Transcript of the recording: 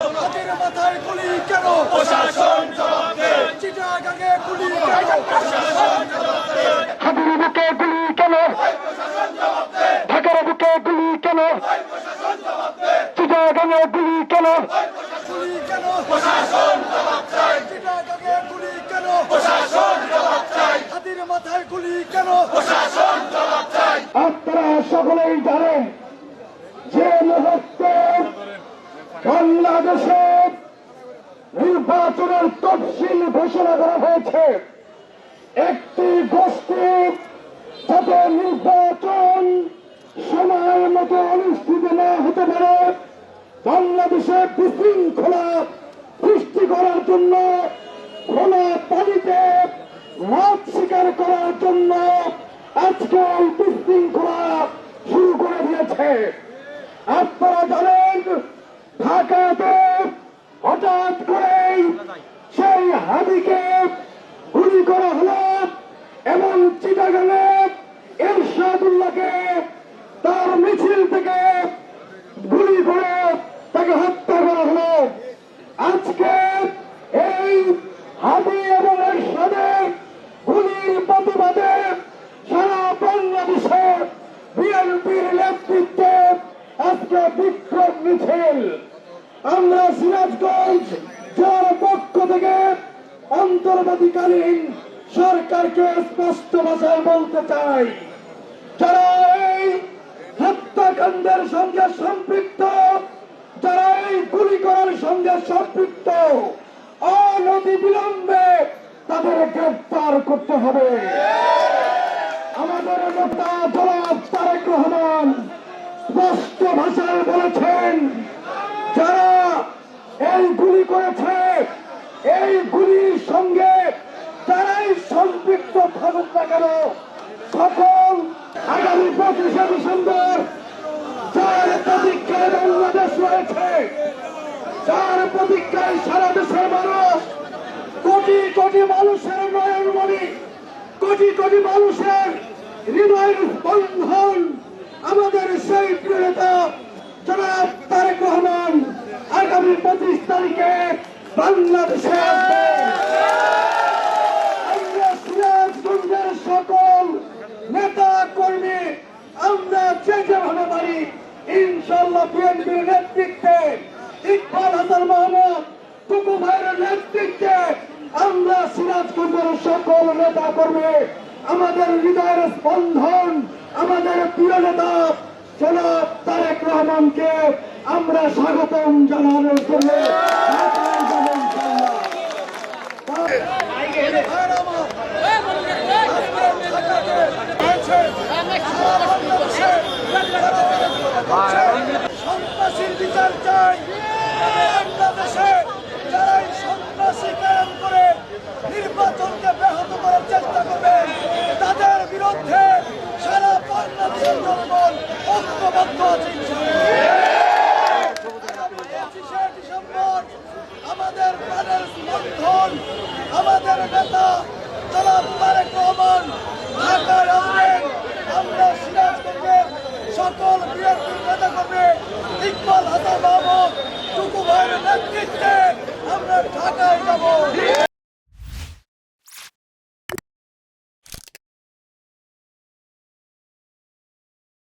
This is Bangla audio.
হাতের মাথায় গুলি কেন? প্রশাসন জবাব দেয়। চিটাগাঙে গুলি কেন? প্রশাসন জবাব দেয়। হাতির বুকে গুলি কেন? প্রশাসন জবাব দেয়। ঢাকার বুকে গুলি কেন? প্রশাসন জবাব দেয়। চিটাগাঙে গুলি কেন? গুলি কেন? প্রশাসন জবাব চায়। চিটাগাঙে গুলি কেন? প্রশাসন জবাব চায়। হাতির মাথায় গুলি কেন? প্রশাসন জবাব চায়। আপনারা সকলেই জানেন যে মুহূর্তে বাংলাদেশে নির্বাচনের তফসিল ঘোষণা করা হয়েছে, একটি গোষ্ঠী যাতে নির্বাচন সময়ের মতো অনুষ্ঠিত না হতে পারে, বাংলাদেশে বিশৃঙ্খলা সৃষ্টি করার জন্য, খোলা পানিতে মাছ শিকার করার জন্য আজকে এই বিশৃঙ্খলা শুরু করে দিয়েছে। আপনারা জানেন ঢাকাতে হঠাৎ করেই সেই হাদিকে গুলি করা হলো এবং চিটাগাঙে এরশাদুল্লাহকে তার মিছিল থেকে গুলি করে তাকে হত্যা করা হলো। আজকে এই হাদি এবং এরশাদের গুলির প্রতিবাদে সারা বাংলাদেশে বিএনপির নেতৃত্বে আজকে বিক্ষোভ মিছিল। আমরা সিরাজগঞ্জ জেলার পক্ষ থেকে অন্তর্বর্তীকালীন সরকারকে স্পষ্ট ভাষায় বলতে চাই, যারা এই হত্যাকাণ্ডের সঙ্গে সম্পৃক্ত, যারা এই গুলি করার সঙ্গে সম্পৃক্ত, অনতি বিলম্বে তাদের গ্রেফতার করতে হবে। আমাদের নেতা জনাব তারেক রহমান স্পষ্ট ভাষায় বলেছেন, যারা এই গুলি করেছে, এই গুলির সঙ্গে যারাই সম্পৃক্ত থাকুক না কেন, সকল আগামী 25শে ডিসেম্বর যার প্রতীক্ষায় বাংলাদেশ রয়েছে, যার প্রতীক্ষায় সারা দেশের মানুষ, কোটি কোটি মানুষের নয়নমণি, কোটি কোটি মানুষের হৃদয়ের স্পন্দন, আমাদের সেই প্রিয় নেতা জনাব তারেক রহমান আগামী 25 তারিখে বাংলাদেশে আসবেন। আমরা সিরাজগঞ্জের সকল নেতা কর্মী, আমরা যেভাবে পারি ইনশাল্লাহ বিএনপির নেতৃত্বে, ইকবাল হাসান মাহমুদ টুকু ভাইয়ের নেতৃত্বে আমরা সিরাজগঞ্জের সকল নেতা কর্মী, আমাদের হৃদয়ের স্পন্দন, আমাদের প্রিয় নেতা জনাব তারেক রহমানকে আমরা স্বাগতম জানানোর জন্য সন্ত্রাসীর বিচার চাই। বাংলাদেশে যারা এই সন্ত্রাসী কায়েম করে নির্বাচনকে ব্যাহত করার চেষ্টা করবে, তাদের বিরুদ্ধে সারা বাংলাদেশের জনগণ ঐক্যবদ্ধ আছে। 25শে ডিসেম্বর আমাদের প্রাণের স্পন্দন, আমাদের নেতা জনাব তারেক রহমান ঢাকায় আসবেন। আমরা সিরাজগঞ্জের সকল বিএনপির নেতা কর্মী, ইকবাল হাসান মাহমুদ টুকু ভাইয়ের নেতৃত্বে আমরা ঢাকায় যাব।